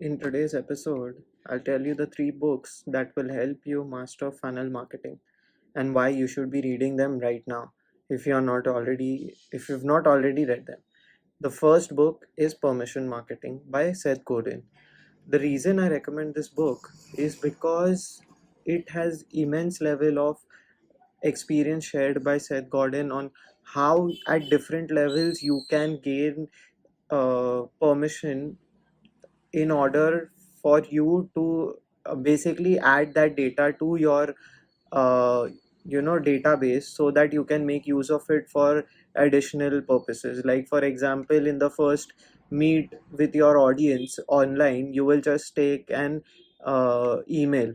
In today's episode, I'll tell you the three books that will help you master funnel marketing and why you should be reading them right now if you've not already read them. The first book is Permission Marketing by Seth Godin. The reason I recommend this book is because it has immense level of experience shared by Seth Godin on how at different levels you can gain permission in order for you to basically add that data to your uh, database so that you can make use of it for additional purposes. Like for example, in the first meet with your audience online, you will just take an email.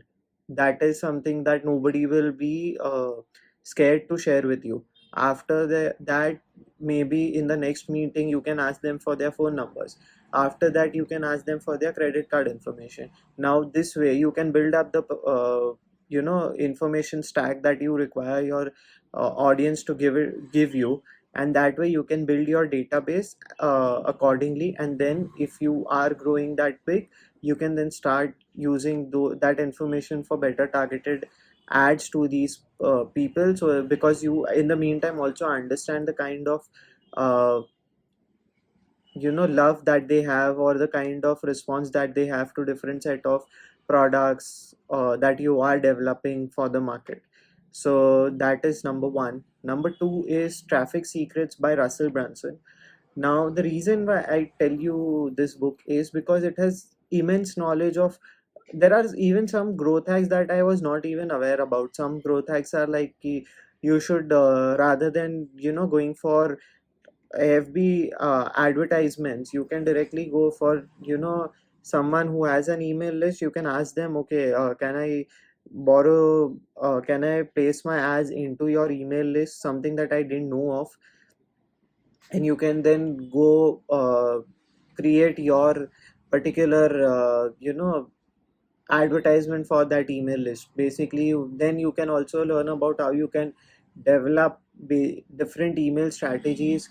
That is something that nobody will be scared to share with you. After that, maybe in the next meeting you can ask them for their phone numbers. After that, you can ask them for their credit card information. Now this way you can build up the information stack that you require your audience to give you, and that way you can build your database accordingly. And then if you are growing that big, you can then start using that information for better targeted ads to these people. So because you in the meantime also understand the kind of uh, love that they have, or the kind of response that they have to different set of products that you are developing for the market. So that is number one. Number two is Traffic Secrets by Russell Brunson. Now the reason why I tell you this book is because it has immense knowledge of. There are even some growth hacks that I was not even aware about. Some growth hacks are like you should rather than going for FB advertisements, you can directly go for someone who has an email list. You can ask them, okay, can I place my ads into your email list, something that I didn't know of. And you can then go create your particular advertisement for that email list. Basically, then you can also learn about how you can develop different email strategies,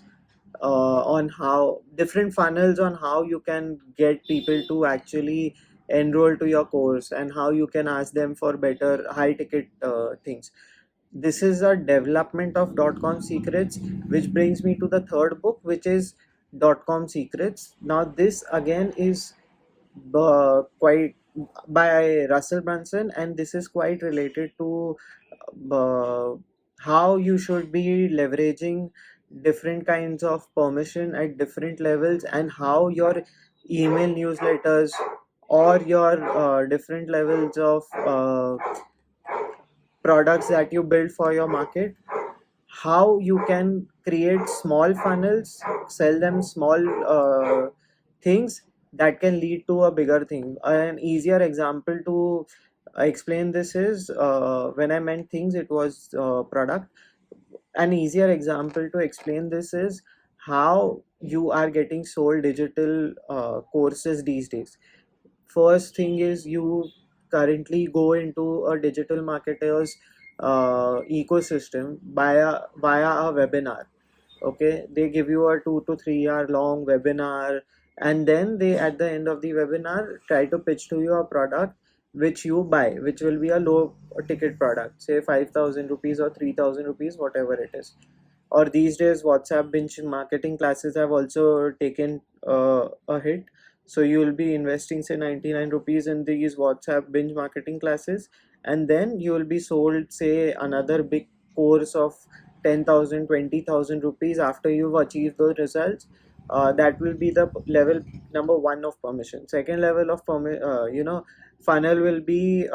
on how different funnels on how you can get people to actually enroll to your course, and how you can ask them for better high ticket things. This is a development of .com secrets, which brings me to the third book, which is .com secrets. Now this again is quite by Russell Brunson, and this is quite related to uh, how you should be leveraging different kinds of permission at different levels, and how your email newsletters or your different levels of products that you build for your market, how you can create small funnels, sell them small things that can lead to a bigger thing. An easier example to explain this is, when I meant things, it was product. An easier example to explain this is how you are getting sold digital courses these days. First thing is, you currently go into a digital marketer's ecosystem via a webinar. Okay, they give you a 2 to 3 hour long webinar, and then they at the end of the webinar try to pitch to you a product which you buy, which will be a low ticket product, say 5,000 rupees or 3,000 rupees, whatever it is. Or these days WhatsApp binge marketing classes have also taken a hit. So you will be investing say 99 rupees in these WhatsApp binge marketing classes, and then you will be sold say another big course of 10,000, 20,000 rupees after you've achieved those results. That will be the level number one of permission. Second level of funnel will be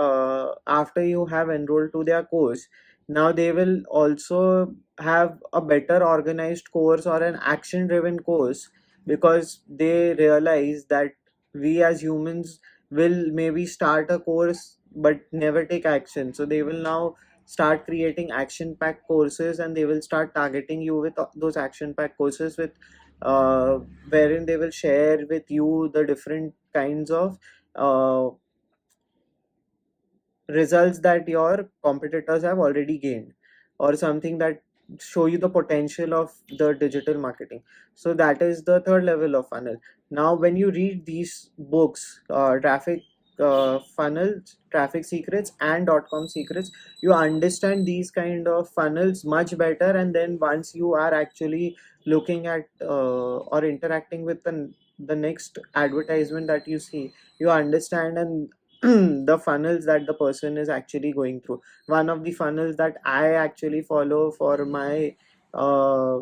after you have enrolled to their course. Now they will also have a better organized course or an action driven course, because they realize that we as humans will maybe start a course but never take action. So they will now start creating action packed courses, and they will start targeting you with those action packed courses with uh, wherein they will share with you the different kinds of uh, results that your competitors have already gained, or something that show you the potential of the digital marketing. So that is the third level of funnel. Now when you read these books, traffic funnels, traffic secrets and .com secrets, you understand these kind of funnels much better. And then once you are actually looking at or interacting with the next advertisement that you see, you understand and the funnels that the person is actually going through. One of the funnels that I actually follow for my uh,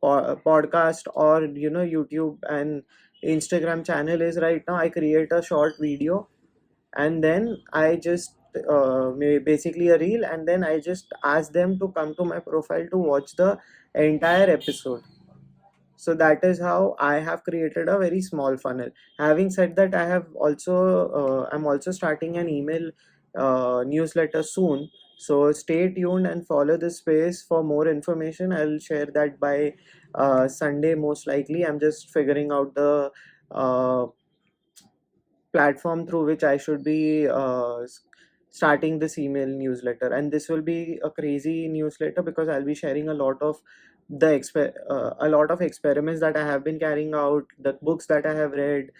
podcast or YouTube and Instagram channel is, right now I create a short video, and then I just basically a reel, and then I just ask them to come to my profile to watch the entire episode. So that is how I have created a very small funnel. Having said that, I'm also starting an email newsletter soon. So stay tuned and follow this space for more information. I'll share that by Sunday most likely. I'm just figuring out the uh, platform through which I should be starting this email newsletter. And this will be a crazy newsletter because I'll be sharing a lot of experiments that I have been carrying out, the books that I have read,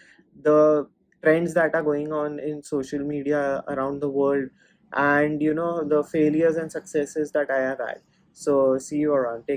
the trends that are going on in social media around the world, and the failures and successes that I have had. So see you around. Take